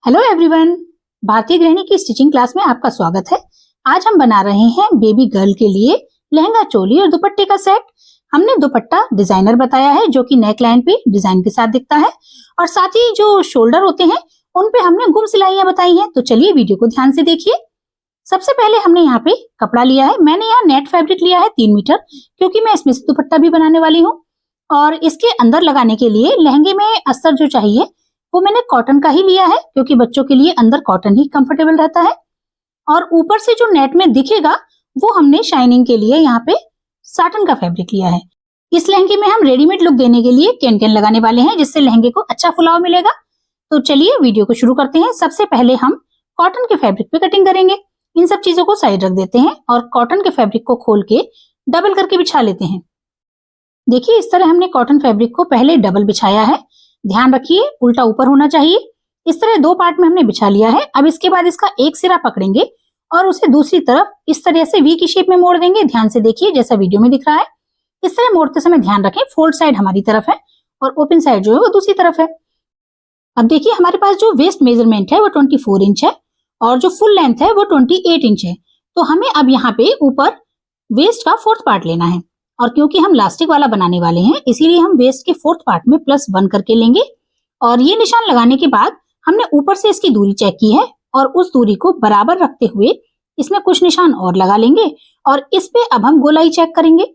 Hello everyone, भारतीय गृहिणी की स्टिचिंग क्लास में आपका स्वागत है। आज हम बना रहे हैं बेबी गर्ल के लिए लहंगा, चोली और दुपट्टे का सेट। हमने दुपट्टा डिजाइनर बताया है जो कि नेक लाइन पे डिजाइन के साथ दिखता है और साथ ही जो शोल्डर होते हैं उन पे हमने गुम सिलाइयां बताई हैं। तो चलिए वीडियो को ध्यान से देखिए। सबसे पहले हमने यहाँ पे कपड़ा लिया है। मैंने यहाँ नेट फैब्रिक लिया है 3 मीटर, क्योंकि मैं इसमें से दुपट्टा भी बनाने वाली हूँ। और इसके अंदर लगाने के लिए लहंगे में अस्तर जो चाहिए वो मैंने कॉटन का ही लिया है, क्योंकि बच्चों के लिए अंदर कॉटन ही कंफर्टेबल रहता है। और ऊपर से जो नेट में दिखेगा वो हमने शाइनिंग के लिए यहाँ पे साटन का फैब्रिक लिया है। इस लहंगे में हम रेडीमेड लुक देने के लिए कैन कैन लगाने वाले हैं, जिससे लहंगे को अच्छा फुलाव मिलेगा। तो चलिए वीडियो को शुरू करते हैं। सबसे पहले हम कॉटन के फैब्रिक पे कटिंग करेंगे। इन सब चीजों को साइड रख देते हैं और कॉटन के फैब्रिक को खोल के डबल करके बिछा लेते हैं। देखिए, इस तरह हमने कॉटन फैब्रिक को पहले डबल बिछाया है। ध्यान रखिए उल्टा ऊपर होना चाहिए। इस तरह 2 पार्ट में हमने बिछा लिया है। अब इसके बाद इसका एक सिरा पकड़ेंगे और उसे दूसरी तरफ इस तरह से वी की शेप में मोड़ देंगे। ध्यान से देखिए जैसा वीडियो में दिख रहा है। इस तरह मोड़ते समय ध्यान रखें फोल्ड साइड हमारी तरफ है और ओपन साइड जो है वो दूसरी तरफ है। अब देखिए, हमारे पास जो वेस्ट मेजरमेंट है वो 24 इंच है और जो फुल लेंथ है वो 28 इंच है। तो हमें अब यहाँ पे ऊपर वेस्ट का 4th पार्ट लेना है। और क्योंकि हम लास्टिक वाला बनाने वाले हैं, इसीलिए हम वेस्ट के 4th पार्ट में +1 करके लेंगे। और ये निशान लगाने के बाद हमने ऊपर से इसकी दूरी चेक की है और उस दूरी को बराबर रखते हुए इसमें कुछ निशान और लगा लेंगे और इस पे अब हम गोलाई चेक करेंगे।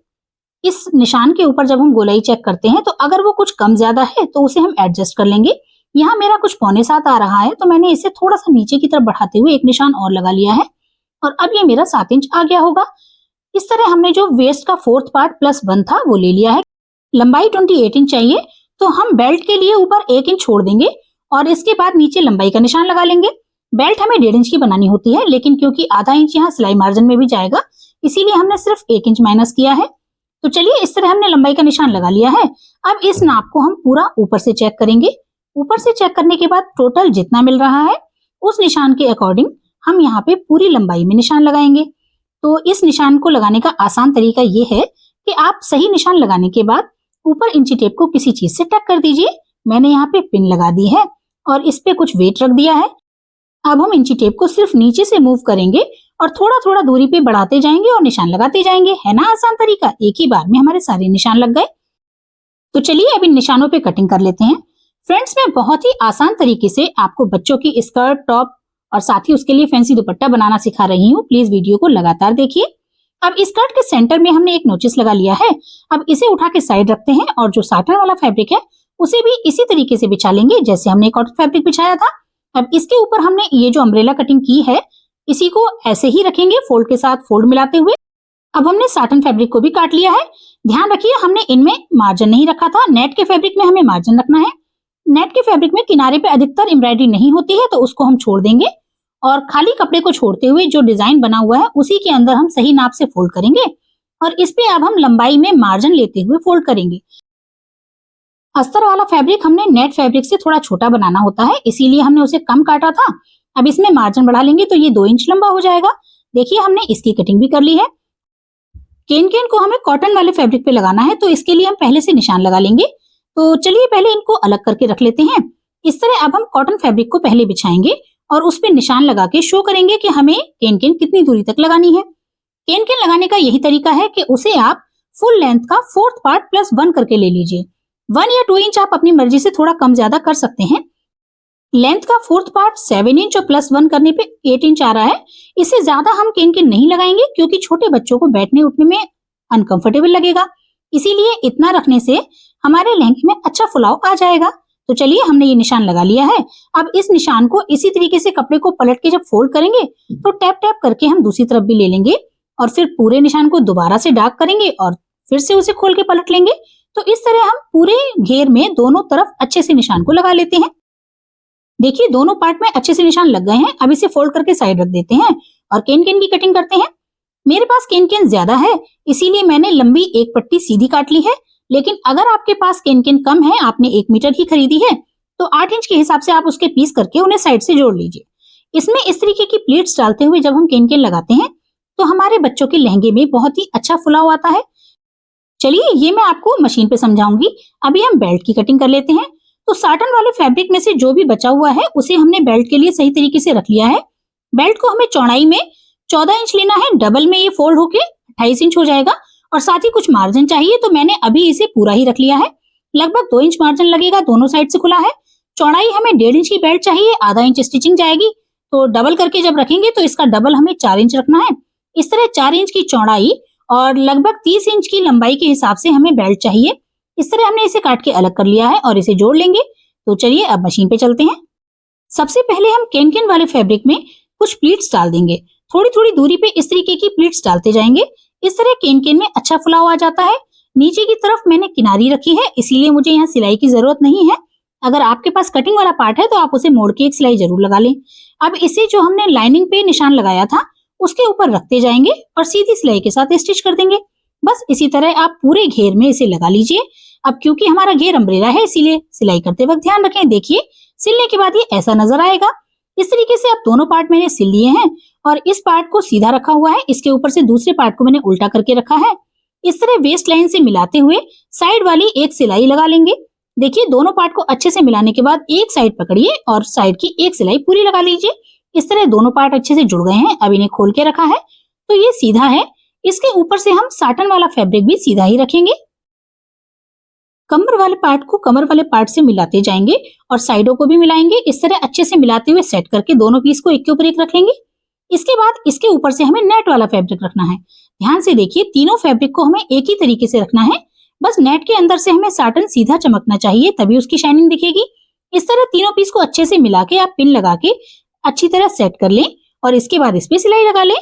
इस निशान के ऊपर जब हम गोलाई चेक करते हैं तो अगर वो कुछ कम ज्यादा है तो उसे हम एडजस्ट कर लेंगे। यहाँ मेरा कुछ 6.25 आ रहा है, तो मैंने इसे थोड़ा सा नीचे की तरफ बढ़ाते हुए एक निशान और लगा लिया है और अब ये मेरा 7 इंच आ गया होगा। इस तरह हमने जो वेस्ट का 4th पार्ट +1 था वो ले लिया है। लंबाई 28 इंच चाहिए, तो हम बेल्ट के लिए ऊपर 1 इंच छोड़ देंगे और इसके बाद नीचे लंबाई का निशान लगा लेंगे। बेल्ट हमें 1.5 इंच की बनानी होती है, लेकिन क्योंकि आधा इंच यहाँ सिलाई मार्जिन में भी जाएगा, इसीलिए हमने सिर्फ 1 इंच माइनस किया है। तो चलिए, इस तरह हमने लंबाई का निशान लगा लिया है। अब इस नाप को हम पूरा ऊपर से चेक करेंगे। ऊपर से चेक करने के बाद टोटल जितना मिल रहा है उस निशान के अकॉर्डिंग हम यहाँ पे पूरी लंबाई में निशान लगाएंगे। तो इस निशान को लगाने का आसान तरीका ये है कि आप सही निशान लगाने के बाद ऊपर इंची टेप को किसी चीज से टक कर दीजिए। मैंने यहाँ पे पिन लगा दी है और इस पे कुछ वेट रख दिया है। अब हम इंची टेप को सिर्फ नीचे से मूव करेंगे और थोड़ा थोड़ा दूरी पे बढ़ाते जाएंगे और निशान लगाते जाएंगे। है ना आसान तरीका? एक ही बार में हमारे सारे निशान लग गए। तो चलिए अब इन निशानों पे कटिंग कर लेते हैं। फ्रेंड्स, मैं बहुत ही आसान तरीके से आपको बच्चों की स्कर्ट, टॉप और साथ ही उसके लिए फैंसी दुपट्टा बनाना सिखा रही हूँ। प्लीज वीडियो को लगातार देखिए। अब स्कर्ट के सेंटर में हमने एक नोचिस लगा लिया है। अब इसे उठा के साइड रखते हैं और जो साटन वाला फैब्रिक है उसे भी इसी तरीके से बिछा लेंगे जैसे हमने कॉटन फैब्रिक बिछाया था। अब इसके ऊपर हमने ये जो अम्ब्रेला कटिंग की है इसी को ऐसे ही रखेंगे, फोल्ड के साथ फोल्ड मिलाते हुए। अब हमने साटन फैब्रिक को भी काट लिया है। ध्यान रखिए, हमने इनमें मार्जिन नहीं रखा था। नेट के फैब्रिक में हमें मार्जिन रखना है। नेट के फैब्रिक में किनारे पे अधिकतर एम्ब्रॉयडरी नहीं होती है, तो उसको हम छोड़ देंगे और खाली कपड़े को छोड़ते हुए जो डिजाइन बना हुआ है उसी के अंदर हम सही नाप से फोल्ड करेंगे और इस पे अब हम लंबाई में मार्जिन लेते हुए फोल्ड करेंगे। अस्तर वाला फैब्रिक हमने नेट फैब्रिक से थोड़ा छोटा बनाना होता है, इसीलिए हमने उसे कम काटा था। अब इसमें मार्जिन बढ़ा लेंगे तो ये 2 इंच लंबा हो जाएगा। देखिए, हमने इसकी कटिंग भी कर ली है। केन केन को हमें कॉटन वाले फैब्रिक पे लगाना है, तो इसके लिए हम पहले से निशान लगा लेंगे। तो चलिए पहले इनको अलग करके रख लेते हैं। इस तरह अब हम कॉटन फैब्रिक को पहले बिछाएंगे और उस पे निशान लगा के शो करेंगे कि हमें केन केन कितनी दूरी तक लगानी है। केन केन लगाने का यही तरीका है कि उसे आप फुल लेंथ का 4th पार्ट +1 करके ले लीजिए। 1 या 2 इंच आप अपनी मर्जी से थोड़ा कम ज्यादा कर सकते हैं। लेंथ का 4th पार्ट 7 इंच और +1 करने पे 8 इंच आ रहा है। इससे ज्यादा हम केन केन नहीं लगाएंगे, क्योंकि छोटे बच्चों को बैठने उठने में अनकंफर्टेबल लगेगा। इसीलिए इतना रखने से हमारे लहंगे में अच्छा फुलाव आ जाएगा। तो चलिए, हमने ये निशान लगा लिया है। अब इस निशान को इसी तरीके से कपड़े को पलट के जब फोल्ड करेंगे तो टैप टैप करके हम दूसरी तरफ भी ले लेंगे और फिर पूरे निशान को दोबारा से डार्क करेंगे और फिर से उसे खोल के पलट लेंगे। तो इस तरह हम पूरे घेर में दोनों तरफ अच्छे से निशान को लगा लेते हैं। देखिए, दोनों पार्ट में अच्छे से निशान लग गए हैं। अब इसे फोल्ड करके साइड रख देते हैं और केन केन की कटिंग करते हैं। मेरे पास केन केन ज्यादा है, इसीलिए मैंने लंबी एक पट्टी सीधी काट ली है। लेकिन अगर आपके पास केन केन कम है, आपने 1 मीटर ही खरीदी है, तो 8 इंच के हिसाब से आप उसके पीस करके उन्हें साइड से जोड़ लीजिए। इसमें इस तरीके की प्लीट्स डालते हुए जब हम केन केन लगाते हैं तो हमारे बच्चों के लहंगे में बहुत ही अच्छा फुलाव आता है। चलिए, ये मैं आपको मशीन पे समझाऊंगी। अभी हम बेल्ट की कटिंग कर लेते हैं। तो साटन वाले फैब्रिक में से जो भी बचा हुआ है उसे हमने बेल्ट के लिए सही तरीके से रख लिया है। बेल्ट को हमें चौड़ाई में 14 इंच लेना है, डबल में ये फोल्ड होके 28 इंच हो जाएगा। और साथ ही कुछ मार्जिन चाहिए, तो मैंने अभी इसे पूरा ही रख लिया है। लगभग 2 इंच मार्जिन लगेगा, दोनों साइड से खुला है। चौड़ाई हमें 1.5 इंच की बेल्ट चाहिए, आधा इंच स्टिचिंग जाएगी, तो डबल करके जब रखेंगे तो इसका डबल हमें 4 इंच रखना है। इस तरह 4 इंच की चौड़ाई और लगभग 30 इंच की लंबाई के हिसाब से हमें बेल्ट चाहिए। इस तरह हमने इसे काट के अलग कर लिया है और इसे जोड़ लेंगे। तो चलिए अब मशीन पे चलते हैं। सबसे पहले हम केन वाले फैब्रिक में कुछ प्लीट्स डाल देंगे। थोड़ी थोड़ी दूरी पे इस तरीके की प्लीट्स डालते जाएंगे। इस तरह केन में अच्छा फुलाव आ जाता है। नीचे की तरफ मैंने किनारी रखी है, इसीलिए मुझे यहाँ सिलाई की जरूरत नहीं है। अगर आपके पास कटिंग वाला पार्ट है तो आप उसे मोड़ के एक सिलाई जरूर लगा लें। अब इसे जो हमने लाइनिंग पे निशान लगाया था उसके ऊपर रखते जाएंगे और सीधी सिलाई के साथ स्टिच कर देंगे। बस इसी तरह आप पूरे घेर में इसे लगा लीजिए। अब क्योंकि हमारा घेर अम्ब्रेला है, इसीलिए सिलाई करते वक्त ध्यान रखें। देखिए सिलने के बाद ये ऐसा नजर आएगा। इस तरीके से अब दोनों पार्ट मैंने सिल लिए हैं और इस पार्ट को सीधा रखा हुआ है, इसके ऊपर से दूसरे पार्ट को मैंने उल्टा करके रखा है। इस तरह वेस्ट लाइन से मिलाते हुए साइड वाली एक सिलाई लगा लेंगे। देखिए दोनों पार्ट को अच्छे से मिलाने के बाद एक साइड पकड़िए और साइड की एक सिलाई पूरी लगा लीजिए। इस तरह दोनों पार्ट अच्छे से जुड़ गए हैं। अब इन्हें खोल के रखा है तो ये सीधा है। इसके ऊपर से हम साटन वाला फैब्रिक भी सीधा ही रखेंगे। कमर वाले पार्ट को कमर वाले पार्ट से मिलाते जाएंगे और साइडों को भी मिलाएंगे। इस तरह अच्छे से मिलाते हुए सेट करके दोनों पीस को एक के ऊपर एक रख लेंगे। इसके बाद इसके ऊपर से हमें नेट वाला फैब्रिक रखना है। ध्यान से देखिए, तीनों फैब्रिक को हमें एक ही तरीके से रखना है। बस नेट के अंदर से हमें साटन सीधा चमकना चाहिए, तभी उसकी शाइनिंग दिखेगी। इस तरह तीनों पीस को अच्छे से मिला के आप पिन लगा के अच्छी तरह सेट कर लें और इसके बाद इस पे सिलाई लगा लें।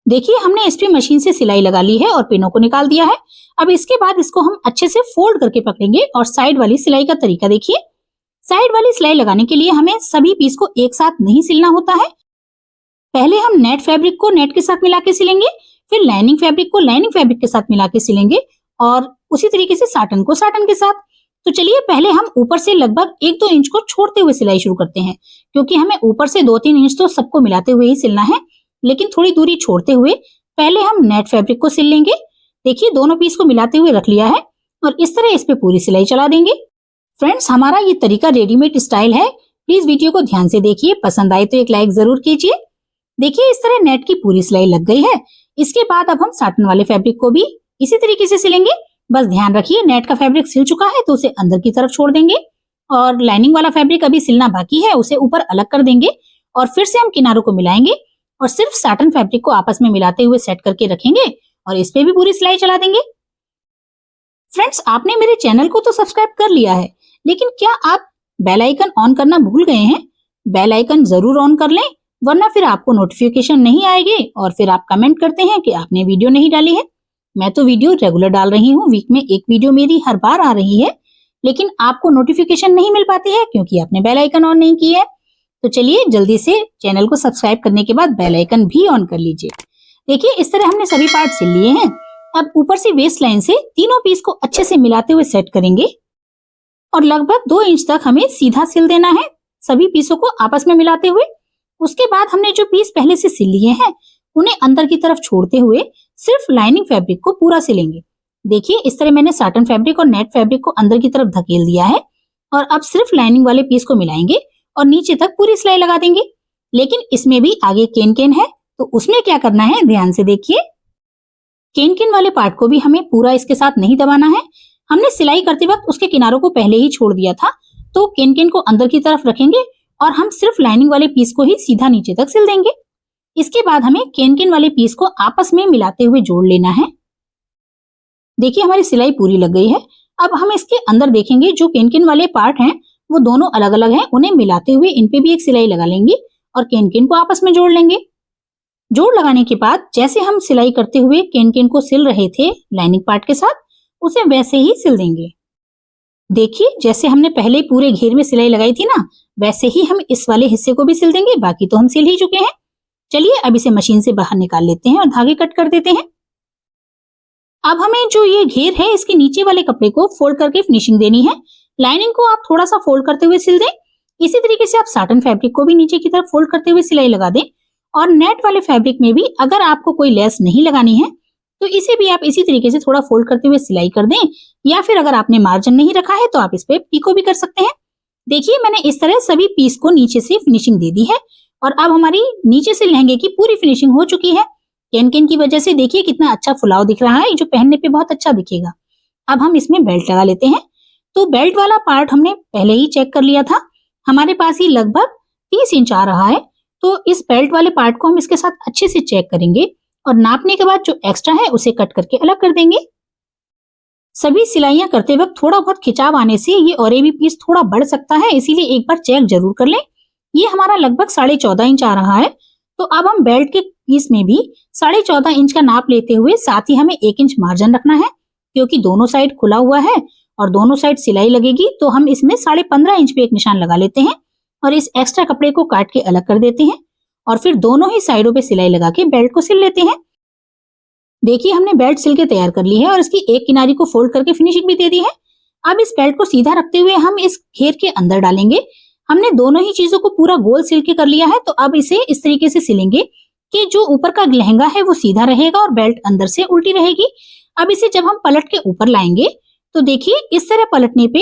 देखिए हमने इस पे मशीन से सिलाई लगा ली है और पिनों को निकाल दिया है। अब इसके बाद इसको हम अच्छे से फोल्ड करके पकड़ेंगे और साइड वाली सिलाई का तरीका देखिए। साइड वाली सिलाई लगाने के लिए हमें सभी पीस को एक साथ नहीं सिलना होता है। पहले हम नेट फैब्रिक को नेट के साथ मिला के सिलेंगे, फिर लाइनिंग फैब्रिक को लाइनिंग फैब्रिक के साथ मिला के सिलेंगे और उसी तरीके से साटन को साटन के साथ। तो चलिए पहले हम ऊपर से लगभग 1-2 इंच को छोड़ते हुए सिलाई शुरू करते हैं, क्योंकि हमें ऊपर से 2-3 इंच तो सबको मिलाते हुए ही सिलना है, लेकिन थोड़ी दूरी छोड़ते हुए पहले हम नेट फैब्रिक को सिल लेंगे। देखिए दोनों पीस को मिलाते हुए रख लिया है और इस तरह इस पे पूरी सिलाई चला देंगे। फ्रेंड्स, हमारा ये तरीका रेडीमेड स्टाइल है। प्लीज वीडियो को ध्यान से देखिए, पसंद आए तो एक लाइक जरूर कीजिए। देखिए इस तरह नेट की पूरी सिलाई लग गई है। इसके बाद अब हम साटन वाले फैब्रिक को भी इसी तरीके से सिलेंगे। बस ध्यान रखिए, नेट का फैब्रिक सिल चुका है तो उसे अंदर की तरफ छोड़ देंगे और लाइनिंग वाला फैब्रिक अभी सिलना बाकी है, उसे ऊपर अलग कर देंगे और फिर से हम किनारों को मिलाएंगे और सिर्फ साटन फैब्रिक को आपस में मिलाते हुए सेट करके रखेंगे और इस पे भी पूरी सिलाई चला देंगे। फ्रेंड्स, आपने मेरे चैनल को तो सब्सक्राइब कर लिया है, लेकिन क्या आप बेल आइकन ऑन करना भूल गए हैं? बेल आइकन जरूर ऑन कर लें, वरना फिर आपको नोटिफिकेशन नहीं आएगी और फिर आप कमेंट करते हैं कि आपने वीडियो नहीं डाली है। मैं तो वीडियो रेगुलर डाल रही हूँ, वीक में एक वीडियो मेरी हर बार आ रही है, लेकिन आपको नोटिफिकेशन नहीं मिल पाती है क्योंकि आपने बेल आइकन ऑन नहीं की है। तो चलिए जल्दी से चैनल को सब्सक्राइब करने के बाद बेल आइकन भी ऑन कर लीजिए। देखिए इस तरह हमने सभी पार्ट सिल लिए हैं। अब ऊपर से वेस्ट लाइन से तीनों पीस को अच्छे से मिलाते हुए सेट करेंगे और लगभग 2 इंच तक हमें सीधा सिल देना है, सभी पीसों को आपस में मिलाते हुए। उसके बाद हमने जो पीस पहले से सिल लिए हैं उन्हें अंदर की तरफ छोड़ते हुए सिर्फ लाइनिंग फैब्रिक को पूरा सिलेंगे। देखिए इस तरह मैंने साटन फैब्रिक और नेट फैब्रिक को अंदर की तरफ धकेल दिया है और अब सिर्फ लाइनिंग वाले पीस को मिलाएंगे और नीचे तक पूरी सिलाई लगा देंगे। लेकिन इसमें भी आगे केन है, तो उसमें क्या करना है ध्यान से देखिए। केन वाले पार्ट को भी हमें पूरा इसके साथ नहीं दबाना है। हमने सिलाई करते वक्त उसके किनारों को पहले ही छोड़ दिया था, तो केन को अंदर की तरफ रखेंगे और हम सिर्फ लाइनिंग वाले पीस को ही सीधा नीचे तक सिल देंगे। इसके बाद हमें केन वाले पीस को आपस में मिलाते हुए जोड़ लेना है। देखिए हमारी सिलाई पूरी लग गई है। अब हम इसके अंदर देखेंगे जो केन वाले पार्ट हैं वो दोनों अलग अलग हैं, उन्हें मिलाते हुए इन पे भी एक सिलाई लगा लेंगे और केन को आपस में जोड़ लेंगे। जोड़ लगाने के बाद जैसे हम सिलाई करते हुए केन को सिल रहे थे लाइनिंग पार्ट के साथ, उसे वैसे ही सिल देंगे। देखिए जैसे हमने पहले पूरे घेर में सिलाई लगाई थी ना, वैसे ही हम इस वाले हिस्से को भी सिल देंगे। बाकी तो हम सिल ही चुके हैं। चलिए अब इसे मशीन से बाहर निकाल लेते हैं और धागे कट कर देते हैं। अब हमें जो ये घेर है इसके नीचे वाले कपड़े को फोल्ड करके फिनिशिंग देनी है। लाइनिंग को आप थोड़ा सा फोल्ड करते हुए सिल दें। इसी तरीके से आप साटन फैब्रिक को भी नीचे की तरफ फोल्ड करते हुए सिलाई लगा दें और नेट वाले फैब्रिक में भी अगर आपको कोई लेस नहीं लगानी है तो इसे भी आप इसी तरीके से थोड़ा फोल्ड करते हुए सिलाई कर दें, या फिर अगर आपने मार्जिन नहीं रखा है तो आप इस पे पिको भी कर सकते हैं। देखिए मैंने इस तरह सभी पीस को नीचे से फिनिशिंग दे दी है और अब हमारी नीचे से लहंगे की पूरी फिनिशिंग हो चुकी है। कैन की वजह से देखिए कितना अच्छा फुलाव दिख रहा है, जो पहनने पे बहुत अच्छा दिखेगा। अब हम इसमें बेल्ट लगा लेते हैं। तो बेल्ट वाला पार्ट हमने पहले ही चेक कर लिया था, हमारे पास ही लगभग 30 इंच आ रहा है। तो इस बेल्ट वाले पार्ट को हम इसके साथ अच्छे से चेक करेंगे और नापने के बाद जो एक्स्ट्रा है उसे कट करके अलग कर देंगे। सभी सिलाइयां करते वक्त थोड़ा बहुत खिंचाव आने से ये और भी पीस थोड़ा बढ़ सकता है, इसीलिए एक बार चेक जरूर कर लें। ये हमारा लगभग 14.5 इंच आ रहा है। तो अब हम बेल्ट के पीस में भी 14.5 इंच का नाप लेते हुए साथ ही हमें 1 इंच मार्जिन रखना है, क्योंकि दोनों साइड खुला हुआ है और दोनों साइड सिलाई लगेगी। तो हम इसमें 15.5 इंच पे एक निशान लगा लेते हैं और इस एक्स्ट्रा कपड़े को काट के अलग कर देते हैं और फिर दोनों ही साइडों पे सिलाई लगा के बेल्ट को सिल लेते हैं। देखिए हमने बेल्ट सिल के तैयार कर ली है और इसकी एक किनारी को फोल्ड करके फिनिशिंग भी दे दी है। अब इस बेल्ट को सीधा रखते हुए हम इस घेर के अंदर डालेंगे। हमने दोनों ही चीजों को पूरा गोल सिल के कर लिया है, तो अब इसे इस तरीके से सिलेंगे कि जो ऊपर का लहंगा है वो सीधा रहेगा और बेल्ट अंदर से उल्टी रहेगी। अब इसे जब हम पलट के ऊपर लाएंगे तो देखिए इस तरह पलटने पे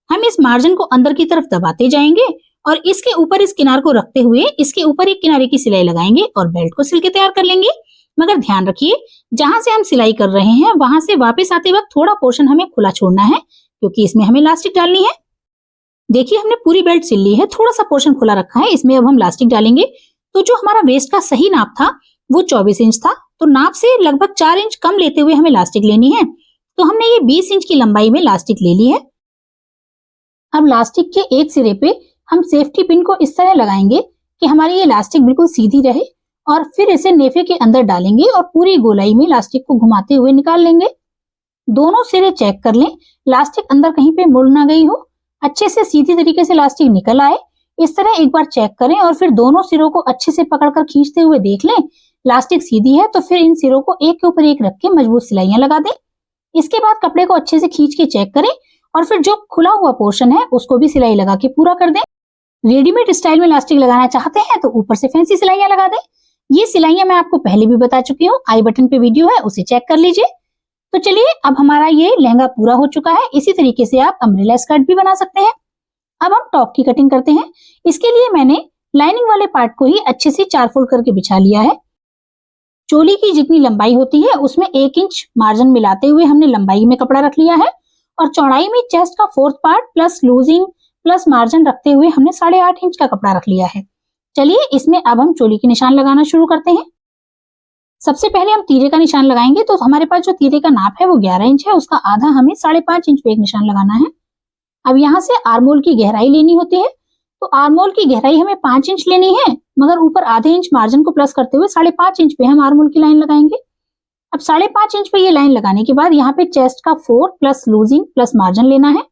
हम इस मार्जिन को अंदर की तरफ दबाते जाएंगे और इसके ऊपर इस किनार को रखते हुए इसके ऊपर एक किनारे की सिलाई लगाएंगे और बेल्ट को सिल के तैयार कर लेंगे। मगर ध्यान रखिए जहां से हम सिलाई कर रहे हैं वहां से वापस आते वक्त थोड़ा पोर्शन हमें खुला छोड़ना है, क्योंकि इसमें हमें इलास्टिक डालनी है। देखिए हमने पूरी बेल्ट सिल ली है, थोड़ा सा पोर्शन खुला रखा है, इसमें अब हम इलास्टिक डालेंगे। तो जो हमारा वेस्ट का सही नाप था वो 24 इंच था, तो नाप से लगभग 4 इंच कम लेते हुए हमें इलास्टिक लेनी है। तो हमने ये 20 इंच की लंबाई में इलास्टिक ले ली है। अब इलास्टिक के एक सिरे पे हम सेफ्टी पिन को इस तरह लगाएंगे कि हमारी ये इलास्टिक बिल्कुल सीधी रहे और फिर इसे नेफे के अंदर डालेंगे और पूरी गोलाई में इलास्टिक को घुमाते हुए निकाल लेंगे। दोनों सिरे चेक कर लें, इलास्टिक अंदर कहीं पे मुड़ ना गई हो, अच्छे से सीधी तरीके से इलास्टिक निकल आए। इस तरह एक बार चेक करें और फिर दोनों सिरों को अच्छे से पकड़कर खींचते हुए देख लें। इलास्टिक सीधी है तो फिर इन सिरों को एक के ऊपर एक रख के मजबूत सिलाइयां लगा दें। इसके बाद कपड़े को अच्छे से खींच के चेक करें और फिर जो खुला हुआ पोर्शन है उसको भी सिलाई लगा के पूरा कर दें। रेडीमेड स्टाइल में इलास्टिक लगाना चाहते हैं तो ऊपर से फैंसी सिलाइयां लगा दें। ये सिलाइयां मैं आपको पहले भी बता चुकी हूँ, आई बटन पे वीडियो है, उसे चेक कर लीजिए। तो चलिए अब हमारा ये लहंगा पूरा हो चुका है। इसी तरीके से आप अम्ब्रेला स्कर्ट भी बना सकते हैं। अब हम टॉप की कटिंग करते हैं। इसके लिए मैंने लाइनिंग वाले पार्ट को ही अच्छे से 4 फोल्ड करके बिछा लिया है। चोली की जितनी लंबाई होती है उसमें 1 इंच मार्जिन मिलाते हुए हमने लंबाई में कपड़ा रख लिया है और चौड़ाई में चेस्ट का 4th part plus losing plus margin रखते हुए हमने 8.5 इंच का कपड़ा रख लिया है। चलिए इसमें अब हम चोली के निशान लगाना शुरू करते हैं। सबसे पहले हम तीरे का निशान लगाएंगे। तो हमारे पास जो तीरे का नाप है वो 11 इंच है, उसका आधा हमें 5.5 इंच पे एक निशान लगाना है। अब यहाँ से आर्मोल की गहराई लेनी होती है, तो आर्मोल की गहराई हमें 5 इंच लेनी है, मगर ऊपर आधे इंच मार्जिन को प्लस करते हुए 5.5 इंच पे हम आर्मोल की लाइन लगाएंगे। अब 5.5 इंच पे ये लाइन लगाने के बाद यहाँ पे चेस्ट का 4 प्लस लूजिंग प्लस मार्जिन लेना है।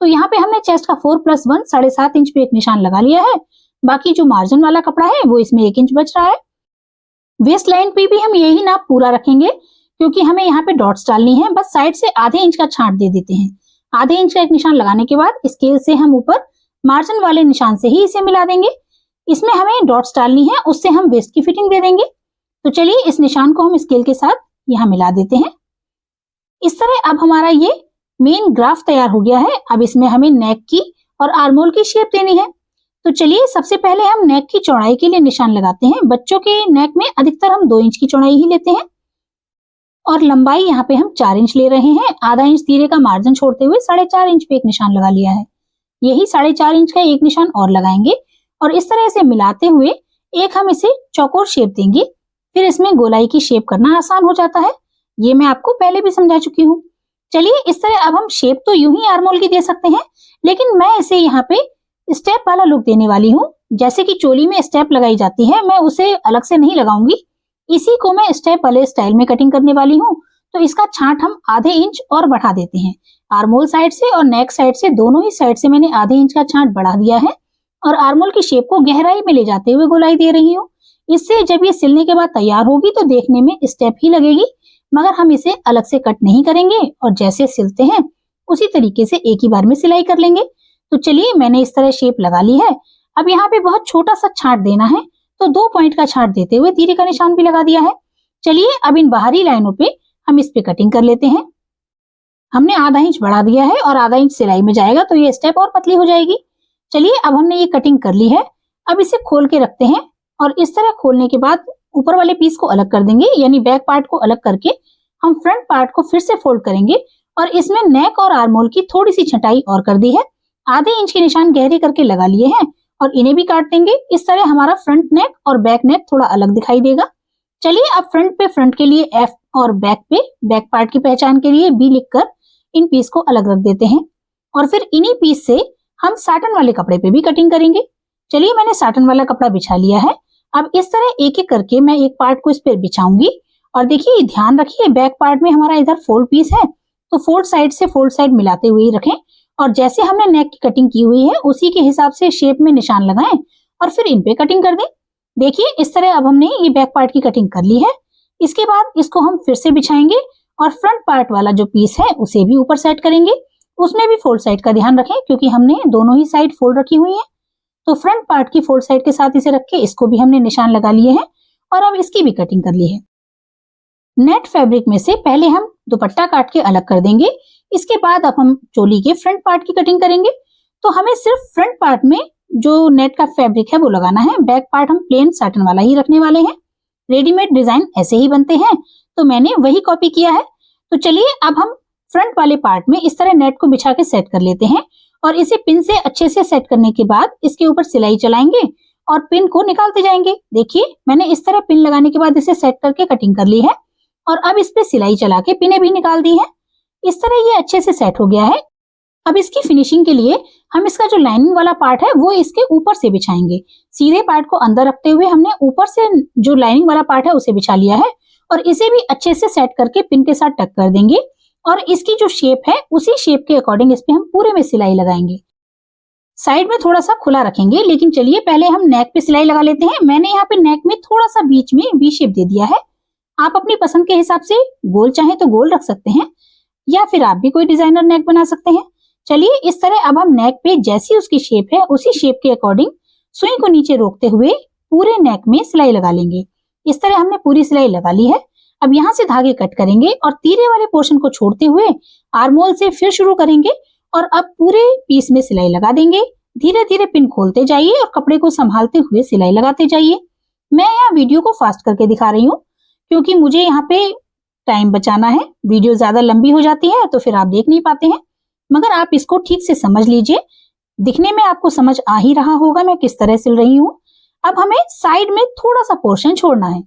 तो यहाँ पे हमने चेस्ट का 4 प्लस 1 7.5 इंच पे एक निशान लगा लिया है। बाकी जो मार्जिन वाला कपड़ा है वो इसमें 1 इंच बच रहा है। वेस्ट लाइन पे भी हम यही नाप पूरा रखेंगे, क्योंकि हमें यहाँ पे डॉट्स डालनी है। बस साइड से आधे इंच का छांट दे देते हैं। आधे इंच का एक निशान लगाने के बाद स्केल से हम ऊपर मार्जिन वाले निशान से ही इसे मिला देंगे। इसमें हमें डॉट्स डालनी है, उससे हम वेस्ट की फिटिंग दे देंगे। तो चलिए इस निशान को हम स्केल के साथ यहाँ मिला देते हैं। इस तरह अब हमारा ये मेन ग्राफ तैयार हो गया है। अब इसमें हमें नेक की और आर्मोल की शेप देनी है। तो चलिए सबसे पहले हम नेक की चौड़ाई के लिए निशान लगाते हैं। बच्चों के नेक में अधिकतर हम 2 इंच की चौड़ाई ही लेते हैं और लंबाई यहाँ पे हम 4 इंच ले रहे हैं। आधा इंच तीरे का मार्जिन छोड़ते हुए 4.5 इंच पे एक निशान लगा लिया है। यही 4.5 इंच का एक निशान और लगाएंगे और इस तरह से मिलाते हुए एक हम इसे चौकोर शेप देंगे। फिर इसमें गोलाई की शेप करना आसान हो जाता है। ये मैं आपको पहले भी समझा चुकी हूँ। चलिए इस तरह अब हम शेप तो यूं ही आर्मोल की दे सकते हैं, लेकिन मैं इसे यहाँ पे स्टेप वाला लुक देने वाली हूँ। जैसे कि चोली में स्टेप लगाई जाती है, मैं उसे अलग से नहीं लगाऊंगी। इसी को मैं स्टेप वाले स्टाइल में कटिंग करने वाली हूँ। तो इसका छांट हम आधे इंच और बढ़ा देते हैं। आर्मोल साइड से और नेक साइड से, दोनों ही साइड से मैंने आधे इंच का छांट बढ़ा दिया है और आर्मोल की शेप को गहराई में ले जाते हुए गोलाई दे रही हूँ। इससे जब ये सिलने के बाद तैयार होगी तो देखने में स्टेप ही लगेगी, मगर हम इसे अलग से कट नहीं करेंगे और जैसे सिलते हैं उसी तरीके से एक ही बार में सिलाई कर लेंगे। तो चलिए मैंने इस तरह शेप लगा ली है। अब यहाँ पे बहुत छोटा सा छांट देना है, तो 2 पॉइंट का छांट देते हुए तीरे का निशान भी लगा दिया है। चलिए अब इन बाहरी लाइनों पे हम इस पे कटिंग कर लेते हैं। हमने आधा इंच बढ़ा दिया है और आधा इंच सिलाई में जाएगा तो ये स्टेप और पतली हो जाएगी। चलिए अब हमने ये कटिंग कर ली है। अब इसे खोल के रखते हैं और इस तरह खोलने के बाद ऊपर वाले पीस को अलग कर देंगे, यानी बैक पार्ट को अलग करके हम फ्रंट पार्ट को फिर से फोल्ड करेंगे और इसमें नेक और आर्म होल की थोड़ी सी छटाई और कर दी है। आधे इंच के निशान गहरे करके लगा लिए हैं और इन्हें भी काट देंगे। इस तरह हमारा फ्रंट नेक और बैक नेक थोड़ा अलग दिखाई देगा। चलिए अब फ्रंट पे फ्रंट के लिए F और बैक पे बैक पार्ट की पहचान के लिए B लिखकर इन पीस को अलग रख देते हैं और फिर इन्हीं पीस से हम साटन वाले कपड़े पे भी कटिंग करेंगे। चलिए मैंने साटन वाला कपड़ा बिछा लिया है। अब इस तरह एक एक करके मैं एक पार्ट को इस पर बिछाऊंगी और देखिए ध्यान रखिए बैक पार्ट में हमारा इधर फोल्ड पीस है तो फोल्ड साइड से फोल्ड साइड मिलाते हुए ही रखें और जैसे हमने नेक की कटिंग की हुई है उसी के हिसाब से शेप में निशान लगाएं और फिर इन पे कटिंग कर दें। देखिए इस तरह अब हमने ये बैक पार्ट की कटिंग कर ली है। इसके बाद इसको हम फिर से बिछाएंगे और फ्रंट पार्ट वाला जो पीस है उसे भी ऊपर सेट करेंगे। उसमें भी फोल्ड साइड का ध्यान रखें क्योंकि हमने दोनों ही साइड फोल्ड रखी हुई है। तो फ्रंट पार्ट की फोल्ड साइड के साथ इसे रख के इसको भी हमने निशान लगा लिए हैं और अब इसकी भी कटिंग कर ली है। नेट फैब्रिक में से पहले हम दुपट्टा काट के अलग कर देंगे। इसके बाद अब हम चोली के फ्रंट पार्ट की कटिंग करेंगे। तो हमें सिर्फ फ्रंट पार्ट में जो नेट का फैब्रिक है वो लगाना है। बैक पार्ट हम प्लेन साटन वाला ही रखने वाले हैं। रेडीमेड डिजाइन ऐसे ही बनते हैं तो मैंने वही कॉपी किया है। तो चलिए अब हम फ्रंट वाले पार्ट में इस तरह नेट को बिछा के सेट कर लेते हैं और इसे पिन से अच्छे से सेट करने के बाद इसके ऊपर सिलाई चलाएंगे और पिन को निकालते जाएंगे। देखिए मैंने इस तरह पिन लगाने के बाद इसे सेट करके कटिंग कर ली है और अब इस पे सिलाई चला के पिने भी निकाल दी है। इस तरह ये अच्छे से सेट हो गया है। अब इसकी फिनिशिंग के लिए हम इसका जो लाइनिंग वाला पार्ट है वो इसके ऊपर से बिछाएंगे। सीधे पार्ट को अंदर रखते हुए हमने ऊपर से जो लाइनिंग वाला पार्ट है उसे बिछा लिया है और इसे भी अच्छे से सेट करके पिन के साथ टक कर देंगे और इसकी जो शेप है उसी शेप के अकॉर्डिंग इस पे हम पूरे में सिलाई लगाएंगे। साइड में थोड़ा सा खुला रखेंगे, लेकिन चलिए पहले हम नेक पे सिलाई लगा लेते हैं। मैंने यहाँ पे नेक में थोड़ा सा बीच में वी शेप दे दिया है। आप अपनी पसंद के हिसाब से गोल चाहे तो गोल रख सकते हैं या फिर आप भी कोई डिजाइनर नेक बना सकते हैं। चलिए इस तरह अब हम नेक पे जैसी उसकी शेप है उसी शेप के अकॉर्डिंग सुई को नीचे रोकते हुए पूरे नेक में सिलाई लगा लेंगे। इस तरह हमने पूरी सिलाई लगा ली है। अब यहाँ से धागे कट करेंगे और तीरे वाले पोर्शन को छोड़ते हुए आर्म होल से फिर शुरू करेंगे और अब पूरे पीस में सिलाई लगा देंगे। धीरे धीरे पिन खोलते जाइए और कपड़े को संभालते हुए सिलाई लगाते जाइए। मैं यहाँ वीडियो को फास्ट करके दिखा रही हूँ क्योंकि मुझे यहाँ पे टाइम बचाना है। वीडियो ज्यादा लंबी हो जाती है तो फिर आप देख नहीं पाते हैं, मगर आप इसको ठीक से समझ लीजिए। दिखने में आपको समझ आ ही रहा होगा मैं किस तरह सिल रही हूँ। अब हमें साइड में थोड़ा सा पोर्शन छोड़ना है।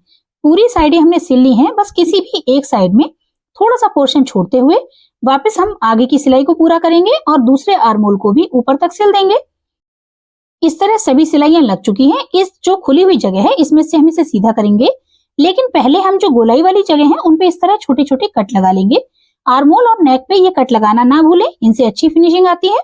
पूरी साइडें हमने सिल ली हैं, बस किसी भी एक साइड में थोड़ा सा पोर्शन छोड़ते हुए वापस हम आगे की सिलाई को पूरा करेंगे और दूसरे आर्म होल को भी ऊपर तक सिल देंगे। इस तरह सभी सिलाइयां लग चुकी हैं। इस जो खुली हुई जगह है इसमें से हम इसे सीधा करेंगे, लेकिन पहले हम जो गोलाई वाली जगह है उन पे इस तरह छोटे छोटे कट लगा लेंगे। आर्म होल और नेक पे ये कट लगाना ना भूलें, इनसे अच्छी फिनिशिंग आती है।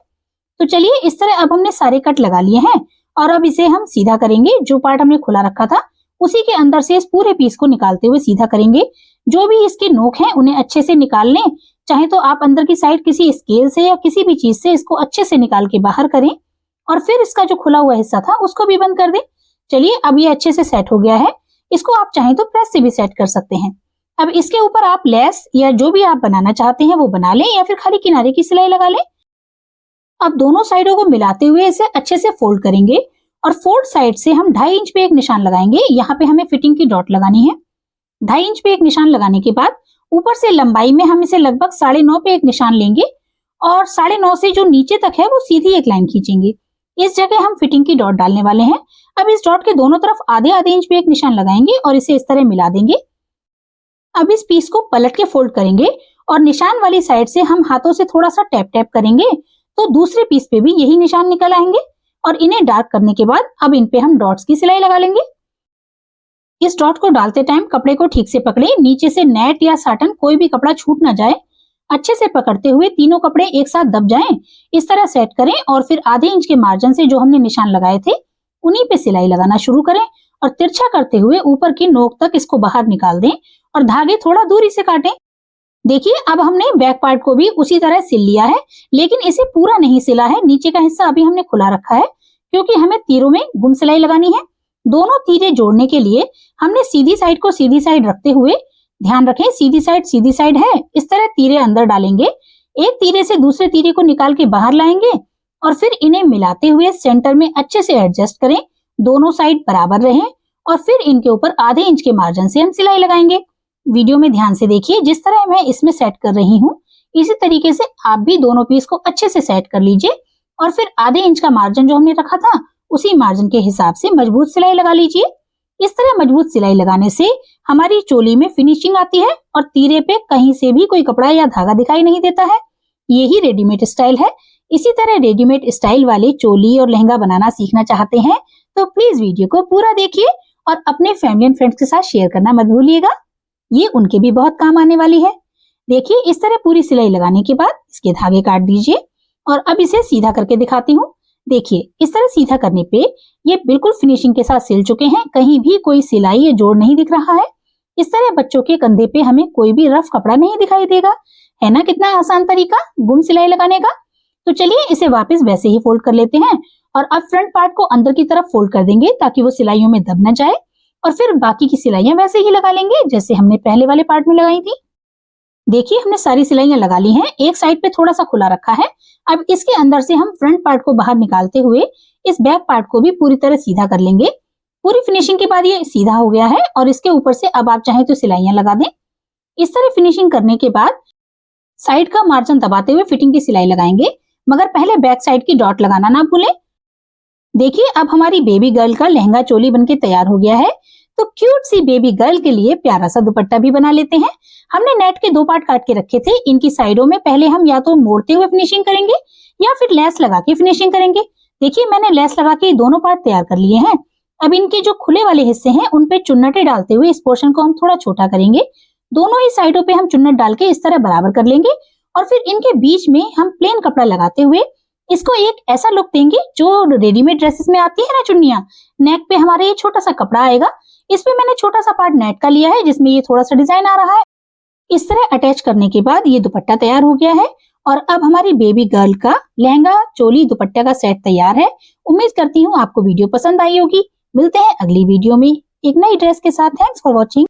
तो चलिए इस तरह अब हमने सारे कट लगा लिए हैं और अब इसे हम सीधा करेंगे। जो पार्ट हमने खुला रखा था उसी के अंदर से इस पूरे पीस को निकालते हुए सीधा करेंगे। जो भी इसके नोक हैं उन्हें अच्छे से निकाल लें। चाहे तो आप अंदर की साइड किसी स्केल से या किसी भी चीज से इसको अच्छे से निकाल के बाहर करें और फिर इसका जो खुला हुआ हिस्सा था उसको भी बंद कर दें। चलिए अब ये अच्छे से सेट हो गया है। इसको आप चाहें तो प्रेस से भी सेट कर सकते हैं। अब इसके ऊपर आप लेस या जो भी आप बनाना चाहते हैं वो बना लें या फिर खाली किनारे की सिलाई लगा लें। अब दोनों साइडों को मिलाते हुए इसे अच्छे से फोल्ड करेंगे और फोल्ड साइड से हम 2.5 इंच पे एक निशान लगाएंगे। यहाँ पे हमें फिटिंग की डॉट लगानी है। 2.5 इंच पे एक निशान लगाने के बाद ऊपर से लंबाई में हम इसे लगभग 9.5 पे एक निशान लेंगे और 9.5 से जो नीचे तक है वो सीधी एक लाइन खींचेंगे। इस जगह हम फिटिंग की डॉट डालने वाले हैं। अब इस डॉट के दोनों तरफ आधे इंच पे एक निशान लगाएंगे और इसे इस तरह मिला देंगे। अब इस पीस को पलट के फोल्ड करेंगे और निशान वाली साइड से हम हाथों से थोड़ा सा टैप टैप करेंगे तो दूसरे पीस पे भी यही निशान निकल आएंगे और इन्हें डार्क करने के बाद अब इन पे हम डॉट्स की सिलाई लगा लेंगे। इस डॉट को डालते टाइम कपड़े को ठीक से पकड़े, नीचे से नेट या साटन कोई भी कपड़ा छूट ना जाए। अच्छे से पकड़ते हुए तीनों कपड़े एक साथ दब जाएं, इस तरह सेट करें और फिर आधे इंच के मार्जिन से जो हमने निशान लगाए थे उन्हीं पे सिलाई लगाना शुरू करें और तिरछा करते हुए ऊपर की नोक तक इसको बाहर निकाल दें और धागे थोड़ा दूरी से काटें। देखिए अब हमने बैक पार्ट को भी उसी तरह सिल लिया है, लेकिन इसे पूरा नहीं सिला है। नीचे का हिस्सा अभी हमने खुला रखा है क्योंकि हमें तीरों में गुम सिलाई लगानी है। दोनों तीरे जोड़ने के लिए हमने सीधी साइड को सीधी साइड रखते हुए ध्यान रखें सीधी साइड है। इस तरह तीरे अंदर डालेंगे, एक तीरे से दूसरे तीरे को निकाल के बाहर लाएंगे और फिर इन्हें मिलाते हुए सेंटर में अच्छे से एडजस्ट करें, दोनों साइड बराबर रहें और फिर इनके ऊपर आधे इंच के मार्जिन से हम सिलाई लगाएंगे। वीडियो में ध्यान से देखिए, जिस तरह मैं इसमें सेट कर रही हूँ इसी तरीके से आप भी दोनों पीस को अच्छे से सेट कर लीजिए और फिर आधे इंच का मार्जिन जो हमने रखा था उसी मार्जिन के हिसाब से मजबूत सिलाई लगा लीजिए। इस तरह मजबूत सिलाई लगाने से हमारी चोली में फिनिशिंग आती है और तीरे पे कहीं से भी कोई कपड़ा या धागा दिखाई नहीं देता है। यही रेडीमेड स्टाइल है। इसी तरह रेडीमेड स्टाइल वाले चोली और लहंगा बनाना सीखना चाहते हैं तो प्लीज वीडियो को पूरा देखिए और अपने फैमिली एंड फ्रेंड्स के साथ शेयर करना मत भूलिएगा, ये उनके भी बहुत काम आने वाली है। देखिए इस तरह पूरी सिलाई लगाने के बाद इसके धागे काट दीजिए और अब इसे सीधा करके दिखाती हूँ। देखिए इस तरह सीधा करने पे ये बिल्कुल फिनिशिंग के साथ सिल चुके हैं, कहीं भी कोई सिलाई या जोड़ नहीं दिख रहा है। इस तरह बच्चों के कंधे पे हमें कोई भी रफ कपड़ा नहीं दिखाई देगा। है ना कितना आसान तरीका गुम सिलाई लगाने का। तो चलिए इसे वापस वैसे ही फोल्ड कर लेते हैं और अब फ्रंट पार्ट को अंदर की तरफ फोल्ड कर देंगे ताकि वो सिलाइयों में दब न जाए और फिर बाकी की सिलाइयां वैसे ही लगा लेंगे जैसे हमने पहले वाले पार्ट में लगाई थी। देखिए हमने सारी सिलाइयां लगा ली हैं, एक साइड पे थोड़ा सा खुला रखा है। अब इसके अंदर से हम फ्रंट पार्ट को बाहर निकालते हुए इस बैक पार्ट को भी पूरी तरह सीधा कर लेंगे। पूरी फिनिशिंग के बाद ये सीधा हो गया है और इसके ऊपर से अब आप चाहें तो सिलाइयां लगा दें। इस तरह फिनिशिंग करने के बाद साइड का मार्जिन दबाते हुए फिटिंग की सिलाई लगाएंगे, मगर पहले बैक साइड की डॉट लगाना ना भूलें। देखिए अब हमारी बेबी गर्ल का लहंगा चोली बनके तैयार हो गया है। तो क्यूट सी बेबी गर्ल के लिए प्यारा सा दुपट्टा भी बना लेते हैं। हमने नेट के 2 पार्ट काट के रखे थे, इनकी साइडों में पहले हम या तो मोड़ते हुए फिनिशिंग करेंगे या फिर लेस लगा के फिनिशिंग करेंगे। देखिए मैंने लेस लगा के दोनों पार्ट तैयार कर लिए हैं। अब इनके जो खुले वाले हिस्से हैं उन पे चुन्नटें डालते हुए इस पोर्शन को हम थोड़ा छोटा करेंगे। दोनों ही साइडों पे हम चुन्नट डाल के इस तरह बराबर कर लेंगे और फिर इनके बीच में हम प्लेन कपड़ा लगाते हुए इसको एक ऐसा लुक देंगे जो रेडीमेड ड्रेसेस में आती है ना चुन्नियां। नेक पे हमारे ये छोटा सा कपड़ा आएगा, इसमें मैंने छोटा सा पार्ट नेट का लिया है जिसमें ये थोड़ा सा डिजाइन आ रहा है। इस तरह अटैच करने के बाद ये दुपट्टा तैयार हो गया है और अब हमारी बेबी गर्ल का लहंगा चोली दुपट्टा का सेट तैयार है। उम्मीद करती हूँ आपको वीडियो पसंद आई होगी। मिलते हैं अगली वीडियो में एक नई ड्रेस के साथ। Thanks for watching.